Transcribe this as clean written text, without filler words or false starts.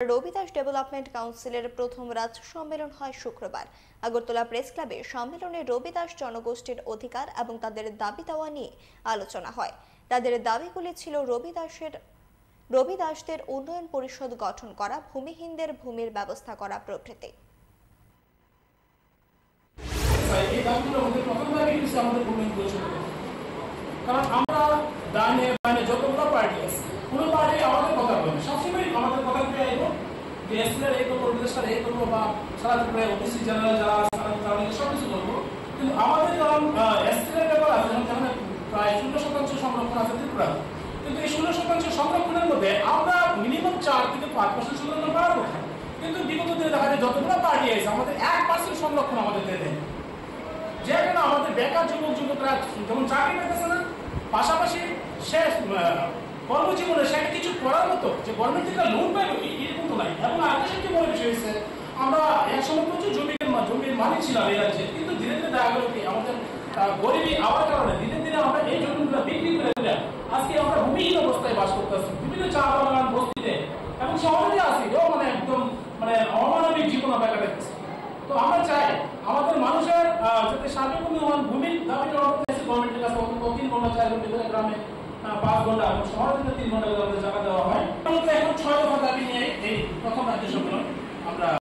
Ravidas development কাউন্সিলের প্রথম রাজ্য সম্মেলন হয় শুক্রবার। আগরতলা প্রেস ক্লাবে সম্মেলনে রবিদাস জনগোষ্ঠীর অধিকার এবং তাদের দাবি দাওয়া নিয়ে আলোচনা হয়। তাদের দাবিগুলি ছিল রবিদাসদের উন্নয়ন পরিষদ গঠন করা, ভূমিহীনদের ভূমির ব্যবস্থা করা প্রভৃতি। কারণ আমরা ডানে বামে যতগুলো পার্টি আছে কোনো পার্টি আমাদের কথা বলবে, সবসময় আমাদের কথা দিয়ে আইব যে এসএলএর এই করবো, বিদেশের এই করবো, বা সারা ত্রিপুরা ওবিসি জেনারেল যারা আছে তারা সব কিছু করবো। কিন্তু আমাদের যখন এসএলএর ব্যাপার আছে, যেখানে প্রায় 0% সংরক্ষণ আছে ত্রিপুরা, কিন্তু এই 0% সংরক্ষণের মধ্যে আমরা মিনিমাম 4 থেকে 5% সংরক্ষণ করার কথা। কিন্তু বিগত দিনে দেখা যায় যতগুলো পার্টি আছে আমাদের 1% সংরক্ষণ আমাদের দিয়ে দেয়, যে কারণে আমাদের বেকার যুবক যুবকরা যেমন চাকরি পেতেছে না, পাশাপাশি সে কর্মজীবনে সে কিছু করার মতো যে গভর্নমেন্ট থেকে লোন পাইবে এরকম তো নাই। এবং আগে সবচেয়ে বড় বিষয় হচ্ছে আমরা একসময় প্রচুর জমির মালিক ছিলাম এই রাজ্যে, কিন্তু ধীরে ধীরে দেখা গেল কি আমাদের গরিবী আবার কারণে ধীরে ধীরে আমরা এই জমিগুলো বিক্রি করে দিলে আজকে আমরা ভূমিহীন অবস্থায় বাস করতেছি বিভিন্ন চা বাগান বস্তিতে এবং শহরে আছি, মানে একদম অমানবিক জীবন আমরা কাটাচ্ছি। তো আমরা চাই আমাদের মানুষের যাতে সার্বভৌম ভূমির দাবি গভর্নমেন্টের কাছে 3 ঘন্টা 4 ঘন্টা গ্রামে 5 ঘন্টা এবং শহরে 3 ঘন্টা জায়গা দেওয়া হয়। এখন 6 দফা দাবি নিয়ে এই প্রথম রাজ্য সম্মেলন আমরা